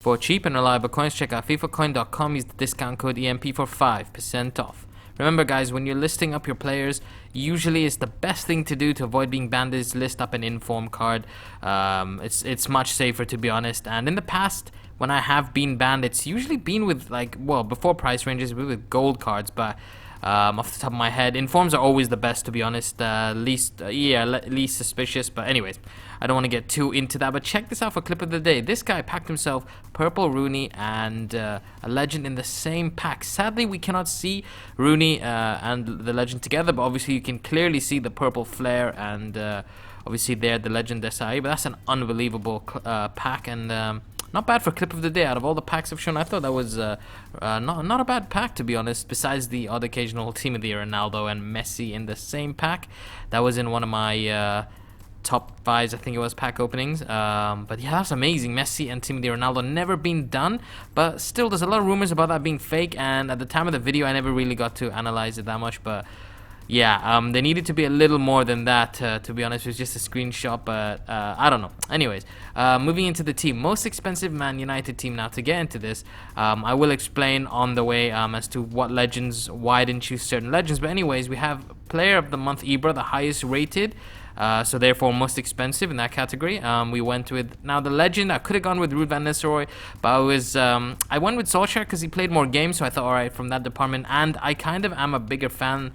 For cheap and reliable coins, check out FIfaCoin.com. Use the discount code EMP for 5% off. Remember guys, when you're listing up your players, usually it's the best thing to do to avoid being banned is list up an inform card. It's much safer, to be honest. And in the past, when I have been banned, it's usually been with before price ranges, with gold cards. But off the top of my head, informs are always the best, to be honest. Least suspicious. But anyways, I don't want to get too into that. But check this out for clip of the day. This guy packed himself purple Rooney and a legend in the same pack. Sadly, we cannot see Rooney and the legend together, but obviously you can clearly see the purple flare and obviously there the legend SI. But that's an unbelievable pack, and not bad for clip of the day. Out of all the packs I've shown, I thought that was not a bad pack, to be honest. Besides the odd occasional Team of the Year Ronaldo and Messi in the same pack, that was in one of my top 5s, I think it was, pack openings. But yeah, that's amazing. Messi and Team of the Year Ronaldo never been done, but still there's a lot of rumors about that being fake, and at the time of the video I never really got to analyze it that much. But yeah, they needed to be a little more than that, to be honest. It was just a screenshot, but I don't know. Anyways, moving into the team. Most expensive Man United team. Now, to get into this, I will explain on the way as to what legends, why I didn't choose certain legends. But anyways, we have Player of the Month Ibra, the highest rated, so therefore most expensive in that category. We went with, now the legend, I could have gone with Ruud van Nistelrooy, but I went with Solskjaer because he played more games, so I thought, alright, from that department. And I kind of am a bigger fan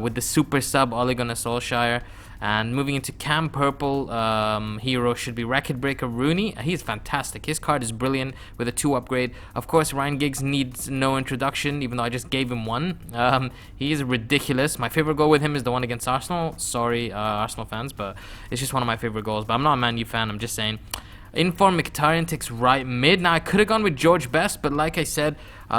with the super sub Ole Gunnar Solskjaer. And moving into Cam Purple, hero should be Record Breaker Rooney. He's fantastic. His card is brilliant with a 2 upgrade. Of course, Ryan Giggs needs no introduction, even though I just gave him one. He is ridiculous. My favorite goal with him is the one against Arsenal. Sorry, Arsenal fans, but it's just one of my favorite goals. But I'm not a Man U fan, I'm just saying. Inform Mkhitaryan takes right mid. Now, I could have gone with George Best, but like I said,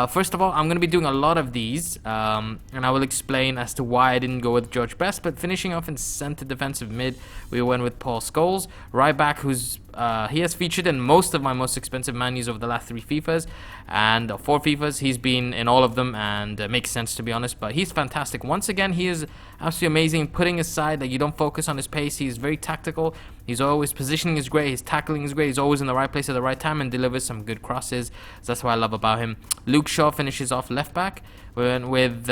first of all, I'm going to be doing a lot of these, and I will explain as to why I didn't go with George Best. But finishing off in center defensive mid, we went with Paul Scholes. Right back, who's he has featured in most of my most expensive Man U's over the last 3 FIFAs, and 4 FIFAs. He's been in all of them, and it makes sense, to be honest. But he's fantastic. Once again, he is absolutely amazing. Putting aside that you don't focus on his pace, he's very tactical. He's always, positioning is great, his tackling is great, he's always in the right place at the right time and delivers some good crosses. So that's what I love about him. Luke Shaw finishes off left back with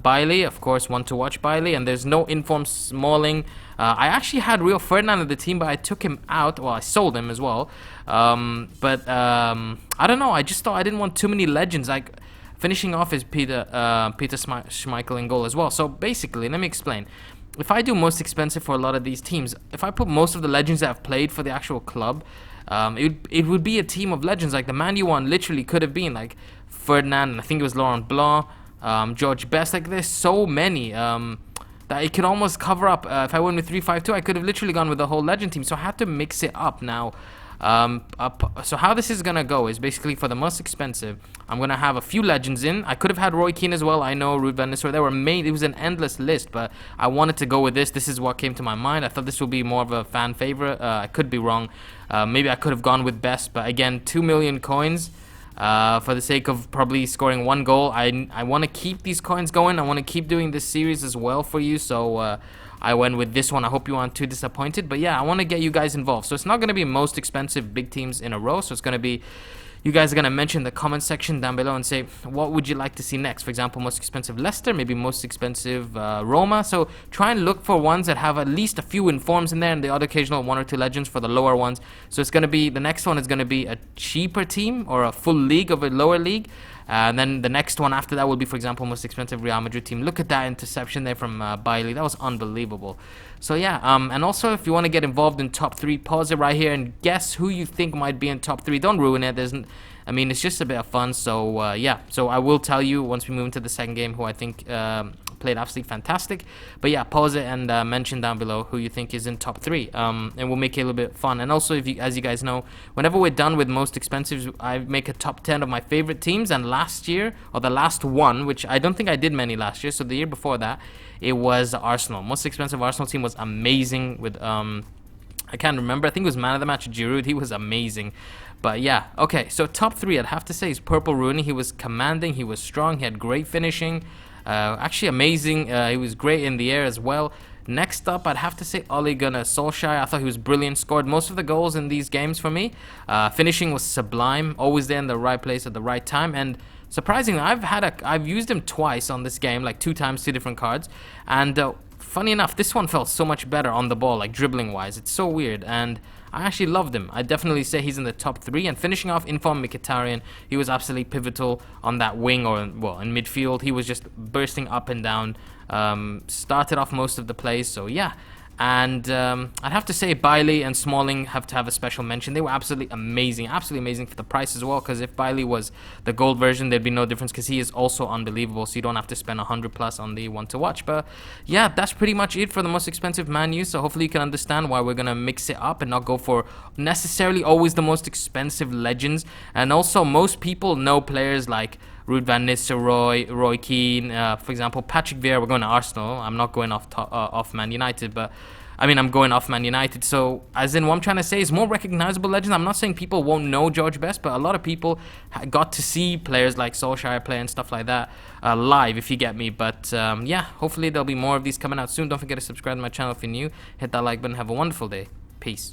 Bailey, of course, one to watch Bailey, and there's no inform Smalling. I actually had Rio Ferdinand in the team, but I took him out. Well, I sold him as well. But I don't know, I just thought I didn't want too many legends. Like, finishing off is Peter Schmeichel in goal as well. So basically, let me explain. If I do most expensive for a lot of these teams, if I put most of the legends that have played for the actual club, it would be a team of legends. Like the Man U one literally could have been like Ferdinand, and I think it was Laurent Blanc, George Best. Like there's so many that it could almost cover up. If I went with 3-5-2, I could have literally gone with the whole legend team. So I had to mix it up now. So how this is gonna go is basically for the most expensive, I'm gonna have a few legends in. I could have had Roy Keane as well. I know Ruud van Nistelrooy. They were made. It was an endless list, but I wanted to go with this. This is what came to my mind. I thought this would be more of a fan favorite. I could be wrong. Maybe I could have gone with Best, but again, 2 million coins. For the sake of probably scoring 1 goal, I want to keep these coins going. I want to keep doing this series as well for you. So I went with this one. I hope you aren't too disappointed. But yeah, I want to get you guys involved. So it's not going to be most expensive big teams in a row. So it's going to be, you guys are going to mention the comment section down below and say, what would you like to see next? For example, most expensive Leicester, maybe most expensive Roma. So try and look for ones that have at least a few informs in there and the odd occasional 1 or 2 legends for the lower ones. So it's going to be, the next one is going to be a cheaper team or a full league of a lower league. And then the next one after that will be, for example, most expensive Real Madrid team. Look at that interception there from Bailey. That was unbelievable. So yeah, and also if you want to get involved in top 3, pause it right here and guess who you think might be in top 3. Don't ruin it. I mean, it's just a bit of fun. So yeah, so I will tell you once we move into the second game who I think played absolutely fantastic. But yeah, pause it and mention down below who you think is in top 3, and we'll make it a little bit fun. And also, if you, as you guys know, whenever we're done with most expensive, I make a top 10 of my favorite teams. And last year, or the last one, which I don't think I did many last year, so the year before that, it was Arsenal. Most expensive Arsenal team was amazing with I can't remember, I think it was man of the match Giroud. He was amazing. But yeah, okay, so top 3 I'd have to say is Purple Rooney. He was commanding, he was strong, he had great finishing. Actually amazing. He was great in the air as well. Next up, I'd have to say Ole Gunnar Solskjaer. I thought he was brilliant. Scored most of the goals in these games for me. Finishing was sublime. Always there in the right place at the right time. And surprisingly, I've used him twice on this game, like 2 times, 2 different cards. And funny enough, this one felt so much better on the ball, like dribbling wise. It's so weird, and I actually loved him. I definitely say he's in the top 3. And finishing off Inform Mkhitaryan, he was absolutely pivotal on that wing, or well, in midfield. He was just bursting up and down. Started off most of the plays, so yeah. And I'd have to say Bailey and Smalling have to have a special mention. They were absolutely amazing for the price as well, because if Bailey was the gold version, there'd be no difference, because he is also unbelievable, so you don't have to spend 100 plus on the one to watch. But yeah, that's pretty much it for the most expensive Man U, so hopefully you can understand why we're going to mix it up and not go for necessarily always the most expensive legends. And also, most people know players like Ruud van Nistelrooy, Roy Keane, for example, Patrick Vieira. We're going to Arsenal. I'm not going off Man United, but I mean, I'm going off Man United. So, as in, what I'm trying to say is more recognizable legends. I'm not saying people won't know George Best, but a lot of people got to see players like Solskjaer play and stuff like that live, if you get me. But yeah, hopefully there'll be more of these coming out soon. Don't forget to subscribe to my channel if you're new. Hit that like button. Have a wonderful day. Peace.